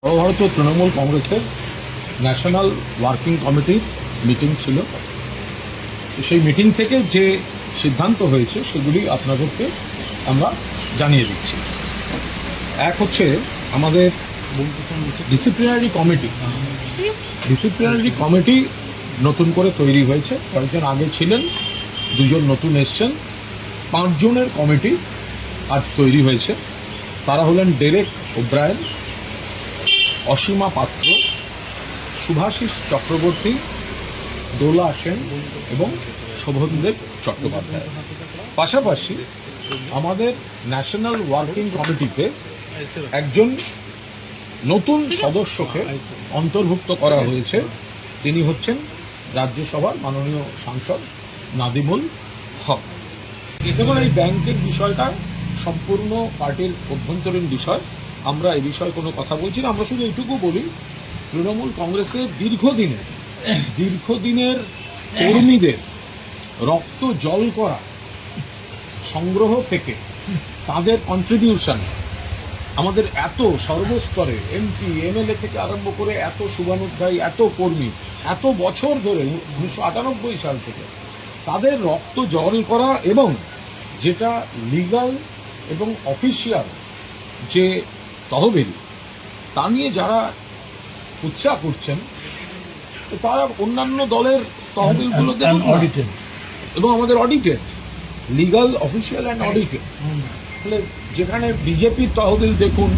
সর্বভারতীয় তৃণমূল কংগ্রেসের national working কমিটির মিটিং ছিল। সেই মিটিং থেকে যে সিদ্ধান্ত হয়েছে সেগুলি আপনাদেরকে আমরা জানিয়ে দিচ্ছি। এক হচ্ছে আমাদের ডিসিপ্লিনারি কমিটি নতুন করে তৈরি হয়েছে। কয়েকজন আগে ছিলেন, দুজন নতুন এসছেন, 5 জনের কমিটি আজ তৈরি হয়েছে। তারা হলেন ডেরেক ওব্রায়েন, অসীমা পাত্র, শুভাশিস চক্রবর্তী, দোলা সেন এবং শোভনদেব চট্টোপাধ্যায়। পাশাপাশি আমাদের ন্যাশনাল ওয়ার্কিং কমিটিতে একজন নতুন সদস্যকে অন্তর্ভুক্ত করা হয়েছে। তিনি হচ্ছেন রাজ্যসভার মাননীয় সাংসদ নাদিমুল হক। দেখুন, এই ব্যাংকের বিষয়টা সম্পূর্ণ পার্টির অভ্যন্তরীণ বিষয়। আমরা এই বিষয়ে কোনো কথা বলছি না। আমরা শুধু এইটুকু বলি, তৃণমূল কংগ্রেসের দীর্ঘদিনের কর্মীদের রক্ত জল করা সংগ্রহ থেকে তাদের কন্ট্রিবিউশন, আমাদের এত সর্বস্তরে এমপি এমএলএ থেকে আরম্ভ করে এত শুভানুধ্যায়ী, এত কর্মী, এত বছর ধরে 1998 সাল থেকে তাদের রক্ত জল করা এবং যেটা লিগাল এবং অফিসিয়াল যে তহবিল, তা নিয়ে যারা উৎসাহ করছেন তারা অন্যান্য দলের তহবিলগুলো দেখুন অডিটেড এবং আমাদের audited, legal, official and audited. ফলে যেখানে বিজেপির তহবিল দেখুন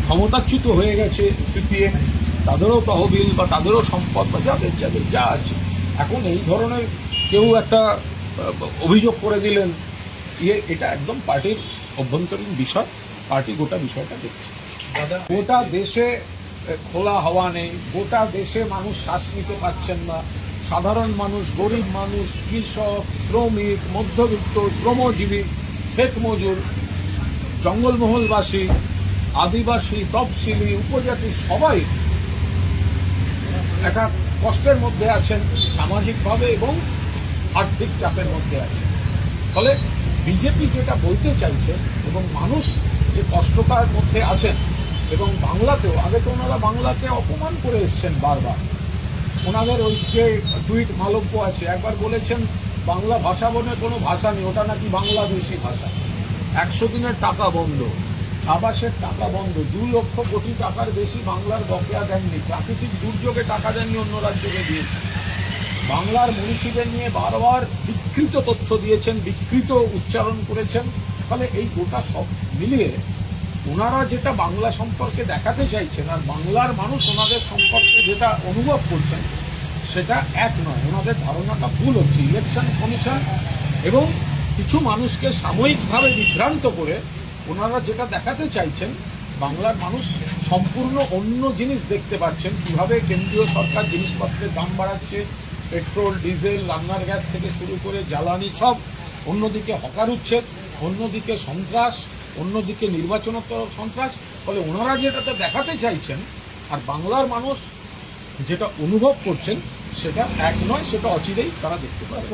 ক্ষমতাচ্যুত হয়ে গেছে সিপিএম, তাদেরও তহবিল বা তাদেরও সম্পদ বা যাদের যাদের যা আছে, এখন এই ধরনের কেউ একটা অভিযোগ করে দিলেন, এটা একদম পার্টির অভ্যন্তরীণ বিষয়। পার্টি গোটা বিষয়টা দেখছে। গোটা দেশে খোলা হাওয়া নেই, গোটা দেশে মানুষ শ্বাস নিতে পারছেন না। সাধারণ মানুষ, গরিব মানুষ, কৃষক, শ্রমিক, মধ্যবিত্ত, শ্রমজীবী, ক্ষেত মজুর, জঙ্গলমহলবাসী, আদিবাসী, তফসিলি, উপজাতি সবাই একটা কষ্টের মধ্যে আছেন সামাজিকভাবে এবং আর্থিক চাপের মধ্যে আছেন। ফলে বিজেপি যেটা বলতে চাইছে এবং মানুষ যে কষ্টতার মধ্যে আছেন, এবং বাংলাতেও আগে তো ওনারা বাংলাকে অপমান করে এসছেন বারবার। ওনাদের ওই যে টুইট মালব্য আছে, একবার বলেছেন বাংলা ভাষা বলে কোনো ভাষা নেই, ওটা নাকি বাংলাদেশি ভাষা। 100 দিনের টাকা বন্ধ, আবাসের টাকা বন্ধ, 2 লক্ষ কোটি টাকার বেশি বাংলার বকেয়া দেননি, প্রাকৃতিক দুর্যোগে টাকা দেননি, অন্য রাজ্যকে দিয়েছে। বাংলার মনীষীদের নিয়ে বারবার বিকৃত তথ্য দিয়েছেন, বিকৃত উচ্চারণ করেছেন। ফলে এই গোটা সব মিলিয়ে ওনারা যেটা বাংলা সম্পর্কে দেখাতে চাইছেন আর বাংলার মানুষ ওনাদের সম্পর্কে যেটা অনুভব করছেন সেটা এক নয়। ওনাদের ধারণাটা ভুল হচ্ছে। ইলেকশন কমিশন এবং কিছু মানুষকে সাময়িকভাবে বিভ্রান্ত করে ওনারা যেটা দেখাতে চাইছেন, বাংলার মানুষ সম্পূর্ণ অন্য জিনিস দেখতে পাচ্ছেন। কীভাবে কেন্দ্রীয় সরকার জিনিসপত্রের দাম বাড়াচ্ছে, পেট্রোল, ডিজেল, রান্নার গ্যাস থেকে শুরু করে জ্বালানি সব, অন্যদিকে হকার উচ্ছেদ, অন্যদিকে সন্ত্রাস, অন্যদিকে নির্বাচনোত্তর সন্ত্রাস। ফলে ওনারা যেটাতে দেখাতে চাইছেন আর বাংলার মানুষ যেটা অনুভব করছেন সেটা এক নয়, সেটা অচিরেই তারা দেখতে পাবে।